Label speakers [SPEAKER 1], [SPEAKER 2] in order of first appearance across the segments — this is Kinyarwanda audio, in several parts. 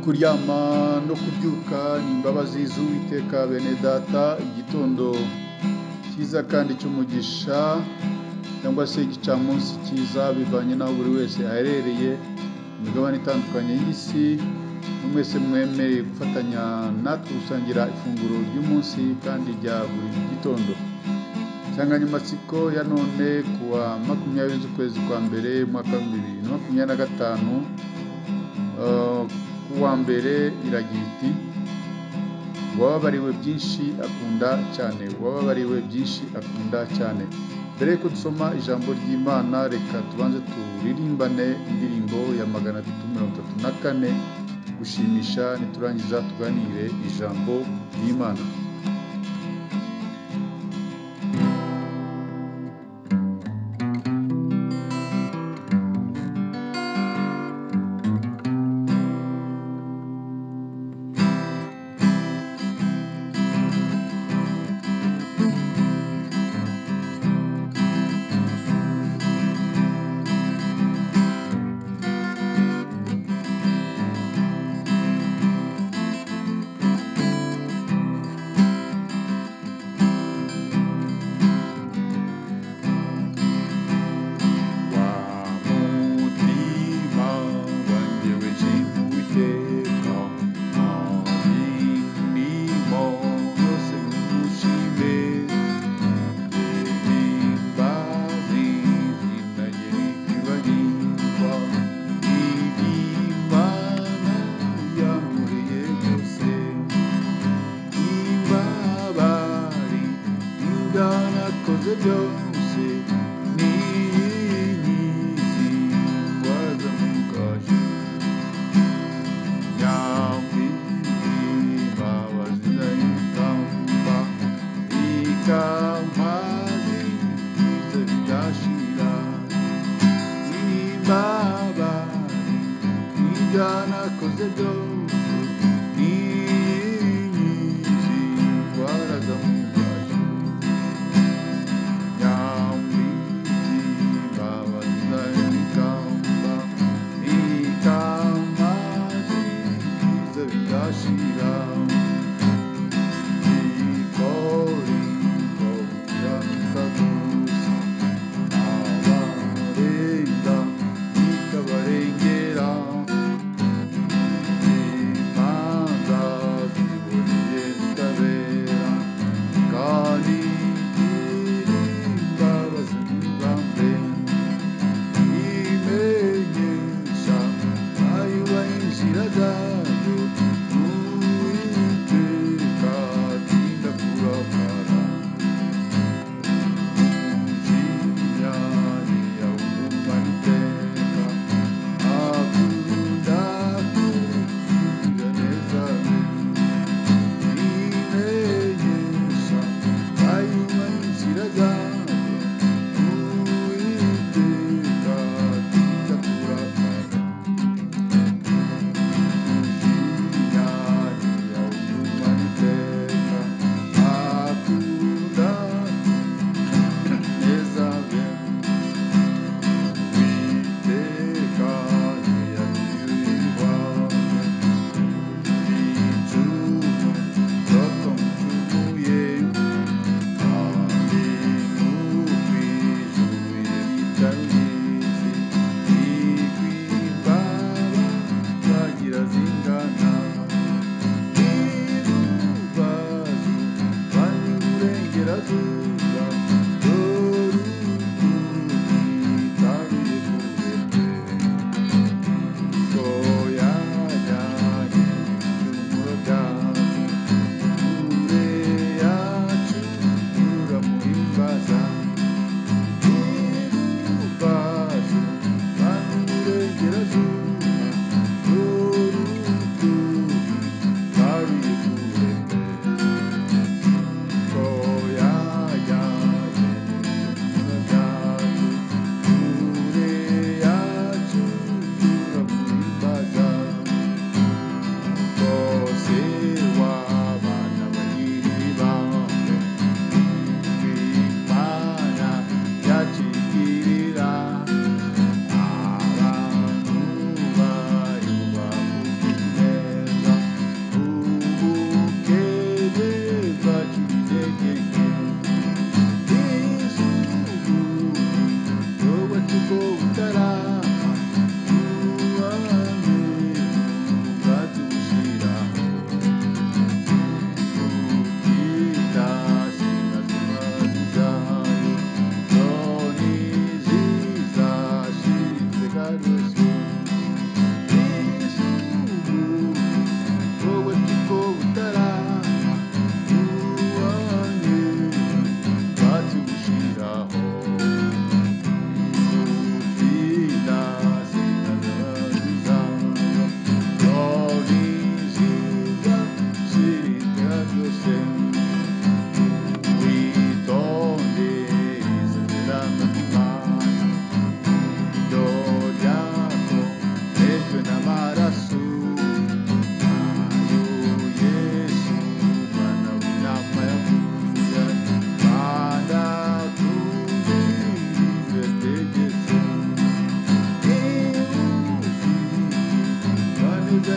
[SPEAKER 1] kuryama no kubyuka ni imbabazi z'Uwiteka bene data, igitondo cyiza kandi cy'umugisha cyangwa se igicamunsi cyiza bivanye n'aho buri wese aherereye mu migabane itandukanye y'isi. Mwese mwemereye gufatanya natwe gusangira ifunguro ry'umunsi kandi rya buri gitondo. Insanganyamatsiko ya none kuwa 20 z'ukwezi kwa mbere umwaka wa 2025, kuwa mbere iragira iti uwababariwe byinshi akunda cyane, uwababariwe byinshi akunda cyane. Mbere yuko dusoma ijambo ry'Imana, reka tubanze turirimbane indirimbo ya 334 gushimisha, niturangiza tuganire ijambo ry'Imana.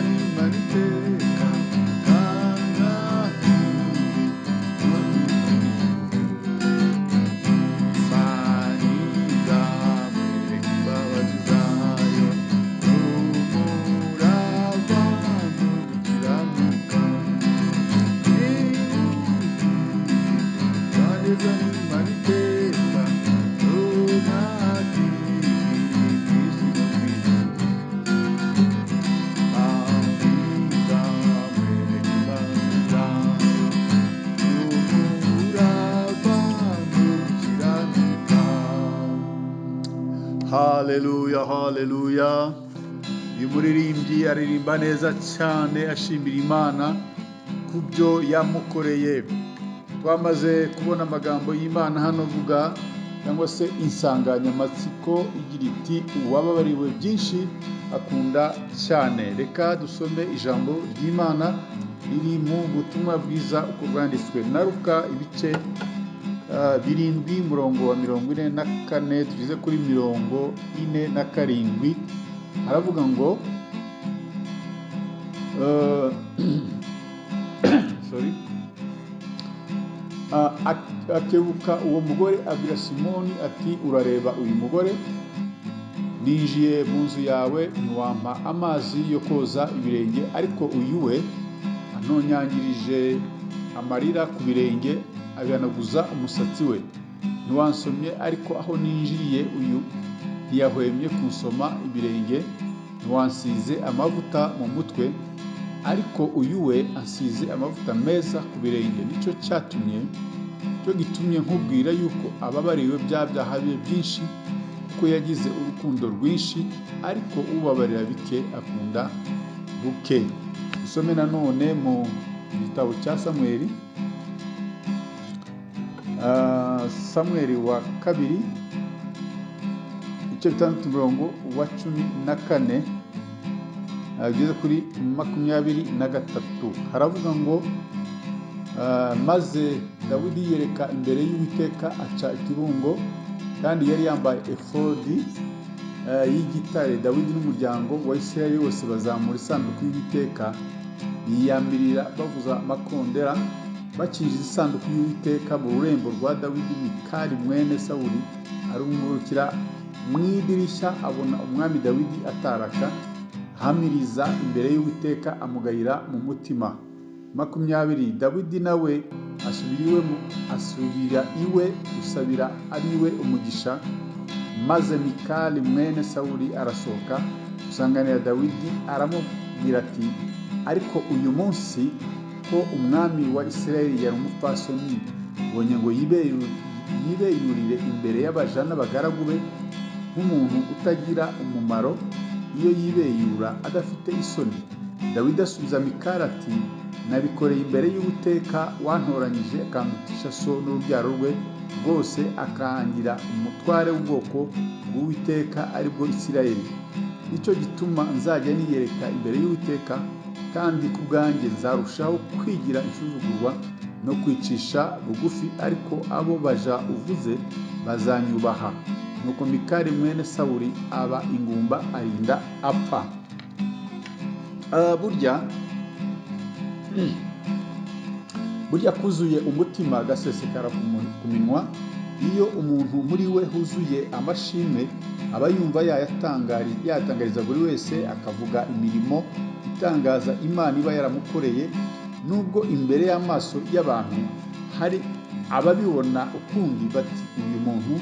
[SPEAKER 1] n'Imana iteka kandi Imana izamwereka imbabazi zayo n'umurava no gukiranuka kandi n'Imana iteka Haleluya, haleluya. Uyu muririmbyi aririmba neza cyane ashimira Imana ku byo yamukoreye. Twamaze kubona amagambo y'Imana hano avuga cyangwa se insanganyamatsiko igira iti uwababariwe byinshi akunda cyane. Reka dusome ijambo ry'Imana riri mu butumwa bwiza uko bwanditswe na Luka ibice 7 murongo wa 44 tugeze kuri 47. Haravuga ngo sorry akebuka uwo mugore abwira Simoni ati urareba uyu mugore ninjiye mu nzu yawe ntiwampa amazi yo koza ibirenge ariko uyu we anonyangirije amarira ku birenge abihanaguza umusatsi we ntiwansomye ariko aho ninjiriye uyu ntiyahwemye kunsoma ibirenge ntiwansize amavuta mu mutwe ariko uyu we ansize amavuta meza ku birenge nicyo gitumye nkubwira yuko ababariwe bya byaha bye byinshi kuko yagize urukundo rwinshi ariko ubabarira bike akunda buke. Usome nanone mu gitabo cya Samweli wa kabiri igice 6 murongo wa 14 ageze kuri 23. Haravuga ngo maze Dawidi yereka imbere y'Uwiteka aca ikibungo kandi yari yambaye efodi y'igitare. Dawidi n'umuryango wa Isirayeli wose bazamura isanduku y'Uwiteka biyamirira bavuza amakondera bakinjiza isanduku y'Uwiteka mu rurembo rwa Dawidi. Mikali mwene Sawuli arungurukira mu idirishya abona umwami Dawidi ataraka hamiriza imbere y'Uwiteka amugayira mu mutima. 20 Dawidi nawe asubira iwe usabira abiwe umugisha maze Mikali mwene Sawuli arasohoka gusanganira Dawidi aramubwira ati ariko uyu munsi ko umwami wa Isirayeli yari umupfasoni ubonye ngo yibeyurire imbere y'abaja n'abagaragu be nk'umuntu utagira umumaro iyo yibeyura adafite isoni. Dawidi asubiza Mikali ati nabikoreye imbere y'Uwiteka wantoranyije akandutisha so n'urubyaro rwe rwose akangira umutware w'ubwoko bw'Uwiteka aribwo Isirayeli. Nicyo gituma nzajya niyereka imbere y'Uwiteka kandi ku bwanjye nzarushaho kwigira insuzugurwa no kwicisha bugufi ariko abo baja uvuze bazanyubaha. Nuko Mikali mwene Sawuli aba ingumba arinda apfa. Burya kuzuye umutima gasesekara ku minwa. Iyo umuntu muri we huzuye amashimwe aba yumva yatangariza buri wese akavuga imirimo itangaza Imana iba yaramukoreye. Nubwo imbere y'amaso y'abantu hari ababibona ukundi bati uyu muntu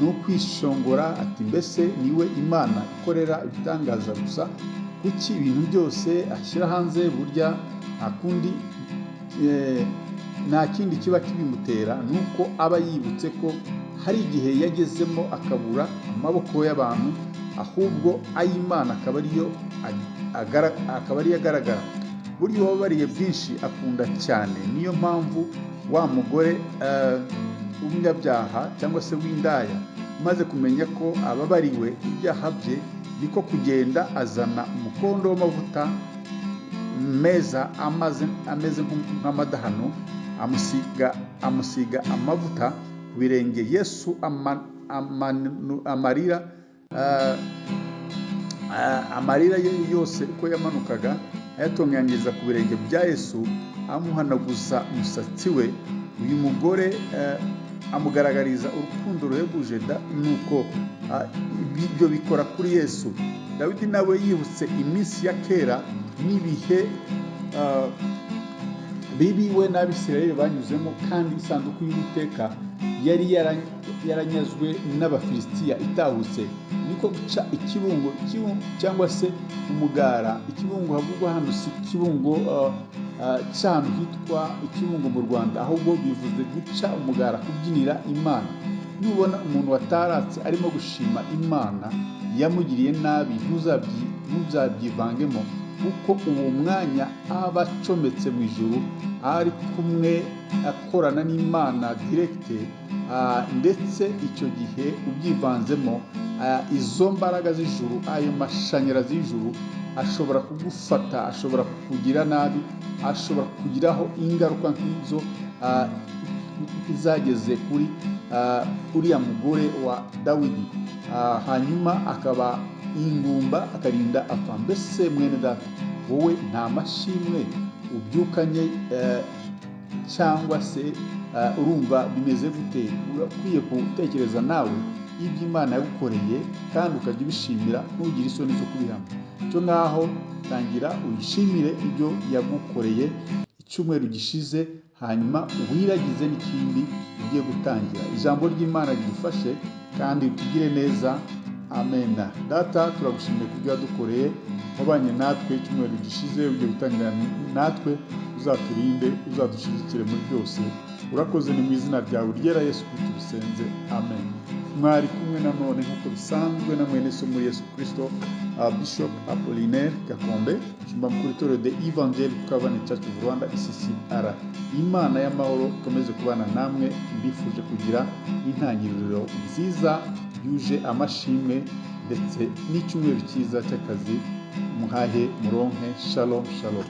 [SPEAKER 1] ni ukwishongora, ati mbese niwe Imana ikorera ibitangaza gusa, kuki ibintu byose ashyira hanze? Burya nta kindi kiba kibimutera nuko aba yibutse ko hari igihe yagezemo akabura amaboko y'abantu ahubwo ay'Imana akaba ariyo agaragara. Burya uwababariye byinshi akunda cyane. Niyo mpamvu wa mugore w'umunyabyaha cyangwa se w'indaya umaze kumenya ko ababariwe ibyaha bye niko kugenda azana umukondo w'amavuta meza ameze nk'amadahano amusiga amavuta ku birenge. Yesu amarira ye yose uko yamanukaga ayatunganyiriza ku birenge bya Yesu, amuhanaguza umusatsi we. Uyu mugore amugaragariza urukundo ruhebuje nuko ibyo bikora kuri Yesu. Dawidi nawe yibutse iminsi ya kera n'ibihe bibi we n'Abisirayeli banyuzemo, kandi isanduku y'Uwiteka yari yaranyazwe n'Abafilisitiya itahutse. Niko guca ikibungo cyangwa se umugara. Ikibungo havugwa hano si ikibungo cy'ahantu hitwa ikibungo mu Rwanda, ahubwo bivuze guca umugara, kubyinira Imana. Nubona umuntu wataratse arimo gushima Imana yamugiriye nabi, ntuzabyivangemo, kuko uwo mwanya aba acometse mu ijuru, ari kumwe akorana n'Imana direkite, ndetse icyo gihe ubyivanzemo, izo mbaraga z'ijuru, ayo mashanyarazi y'ijuru ashobora kugufata, ashobora kukugira nabi, ashobora kukugiraho ingaruka nk'izo izageze kuri uriya mugore wa Dawidi, hanyuma akaba ingumba akarinda apfa. Mbese mwene data, wowe nta mashimwe ubyukanye cyangwa se urumva bimeze gute? Urakwiye gutekereza nawe ibyo Imana yagukoreye kandi ukajya ubishimira, ntugire isoni zo kubihamya. Cyo ngaho tangira uyishimire ibyo yagukoreye icyumweru gishize, hanyuma wiragize n'ikindi ugiye gutangira. Ijambo ry'Imana ridufashe kandi tugire neza. Amen. Data, turagushimiye ku byo wadukoreye, wabanye natwe icyumweru gishize, ugiye gutangira natwe, uzaturinde, uzadushigikire muri byose. Urakoze, ni mu izina ryawe ryera Yesu Kristo bisenze. Amen. Mwari kumwe nanone nk'uko bisanzwe na mwene so muri Yesu Kristo, Bishop Apollinaire Gakombe, Shumba mukuru w'itorero The Evangelical Covenant Church of Rwanda ECCR. Imana y'amahoro ikomeze kubana namwe. Mbifuje kugira intangiriro nziza yuje amashimwe ndetse n'icyumweru cyiza cy'akazi. Muhahe muronke. Shalom shalom.